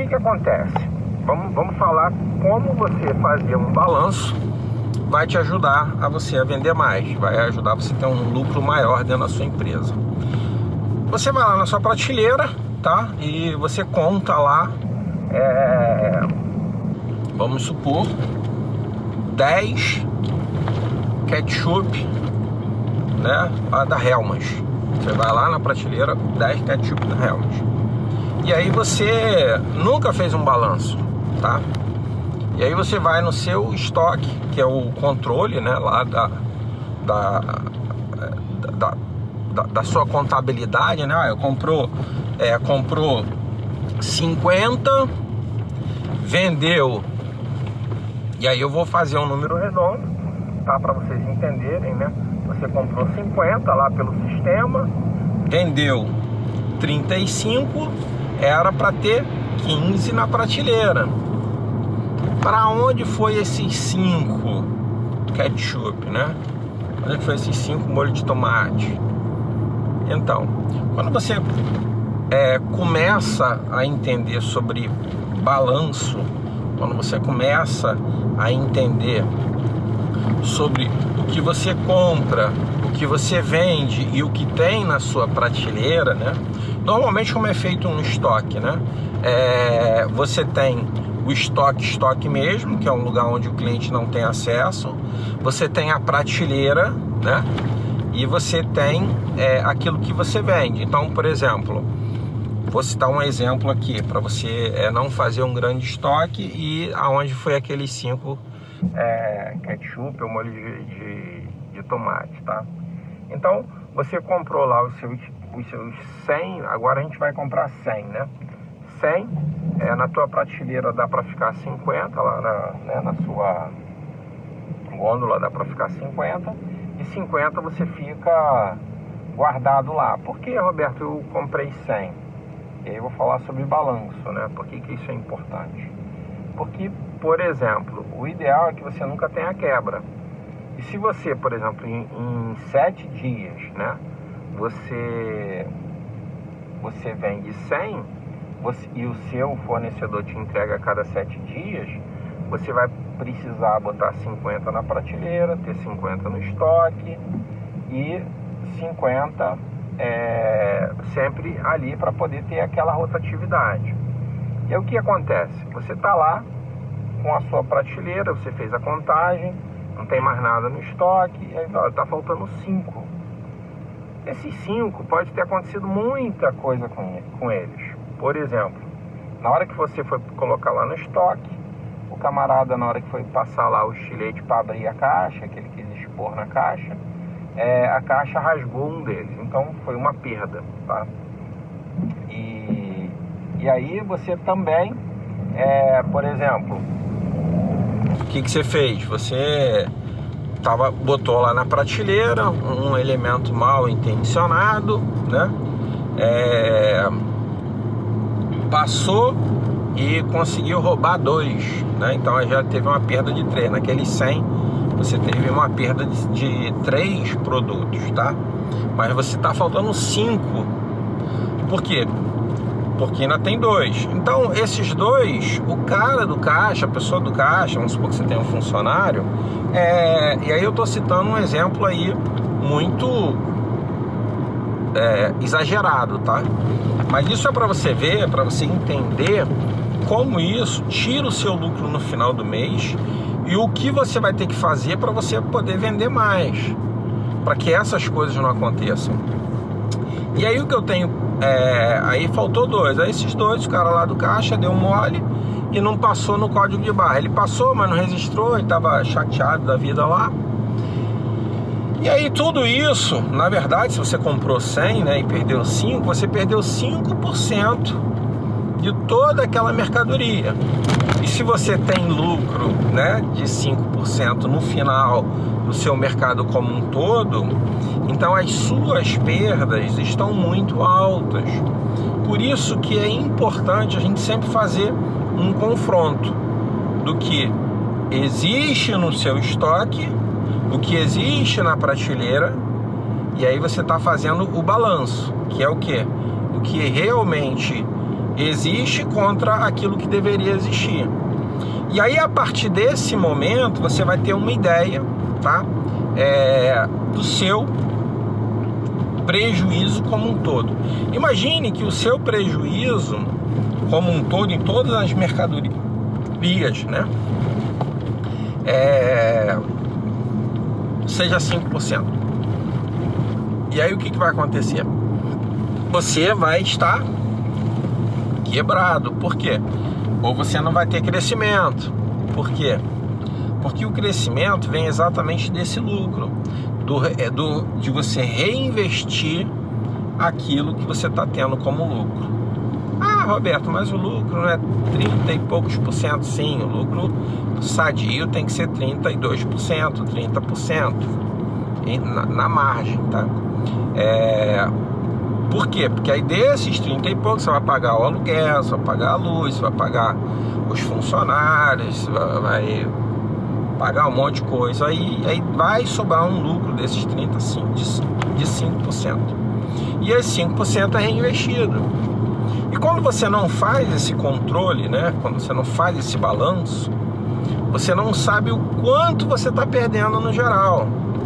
que acontece? Vamos falar como você fazer um balanço vai te ajudar a você a vender mais, vai ajudar você a ter um lucro maior dentro da sua empresa. Você vai lá na sua prateleira, tá? E você conta lá, vamos supor, 10 ketchup, né, da Hellmann's. Você vai lá na prateleira, 10 ketchup da Hellmann's. E aí você nunca fez um balanço, tá? E aí você vai no seu estoque, que é o controle, né, lá da sua contabilidade, né? Comprou 50, vendeu. E aí eu vou fazer um número redondo, tá? Para vocês entenderem, né? Você comprou 50 lá pelo sistema, vendeu 35, era para ter 15 na prateleira. Para onde foi esses 5 ketchup, né? Onde foi esses 5 molho de tomate? Então, quando você começa a entender sobre balanço, quando você começa a entender sobre o que você compra, o que você vende e o que tem na sua prateleira, né? Normalmente, como é feito um estoque, né? Você tem o estoque mesmo, que é um lugar onde o cliente não tem acesso. Você tem a prateleira, né? E você tem aquilo que você vende. Então, por exemplo, vou citar um exemplo aqui para você não fazer um grande estoque e aonde foi aqueles 5 ketchup ou molho de tomate, tá? Então, você comprou lá os seus 100, agora a gente vai comprar 100, né? 100, na tua prateleira dá para ficar 50, lá na sua gôndola dá para ficar 50, e 50 você fica guardado lá. Por que, Roberto, eu comprei 100? E aí eu vou falar sobre balanço, né? Por que isso é importante? Porque, por exemplo, o ideal é que você nunca tenha quebra. E se você, por exemplo, em 7 dias, né, você vende 100 e o seu fornecedor te entrega a cada 7 dias, você vai precisar botar 50 na prateleira, ter 50 no estoque e 50 sempre ali para poder ter aquela rotatividade. E aí o que acontece? Você está lá com a sua prateleira, você fez a contagem, não tem mais nada no estoque, e aí está faltando 5. Esses 5 pode ter acontecido muita coisa com eles. Por exemplo, na hora que você foi colocar lá no estoque, o camarada, na hora que foi passar lá o estilete para abrir a caixa, que ele quis expor na caixa, a caixa rasgou um deles, então foi uma perda, tá? E aí você também, por exemplo, o que você fez? Você botou lá na prateleira um elemento mal intencionado, né? Passou e conseguiu roubar 2, né? Então já teve uma perda de 3. Naqueles 100 você teve uma perda de 3 produtos, tá? Mas você tá faltando 5. Por quê? Porque ainda tem 2. Então esses 2, o cara do caixa, a pessoa do caixa, vamos supor que você tem um funcionário, e aí eu tô citando um exemplo aí muito exagerado, tá? Mas isso é para você ver, para você entender como isso tira o seu lucro no final do mês e o que você vai ter que fazer para você poder vender mais, para que essas coisas não aconteçam. E aí o que eu tenho, aí faltou 2, aí esses 2, o cara lá do caixa deu mole e não passou no código de barra. Ele passou, mas não registrou, ele estava chateado da vida lá. E aí tudo isso, na verdade, se você comprou 100, né, e perdeu 5, você perdeu 5% de toda aquela mercadoria. E se você tem lucro, né, de 5% no final do seu mercado como um todo, então as suas perdas estão muito altas. Por isso que é importante a gente sempre fazer um confronto do que existe no seu estoque, o que existe na prateleira, e aí você está fazendo o balanço, que é o quê? O que realmente existe contra aquilo que deveria existir. E aí, a partir desse momento, você vai ter uma ideia, tá? Do seu prejuízo como um todo. Imagine que o seu prejuízo como um todo, em todas as mercadorias, né? Seja 5%. E aí o que vai acontecer? Você vai estar quebrado. Por quê? Ou você não vai ter crescimento. Por quê? Porque o crescimento vem exatamente desse lucro, de você reinvestir aquilo que você está tendo como lucro. Ah, Roberto, mas o lucro não é 30 e poucos por cento? Sim, o lucro sadio tem que ser 32%, 30% na margem, tá? Por quê? Porque aí desses 30 e poucos você vai pagar o aluguel, você vai pagar a luz, você vai pagar os funcionários, vai pagar um monte de coisa, aí vai sobrar um lucro desses 35% de 5%. E esse 5% é reinvestido. E quando você não faz esse controle, né? Quando você não faz esse balanço, você não sabe o quanto você está perdendo no geral.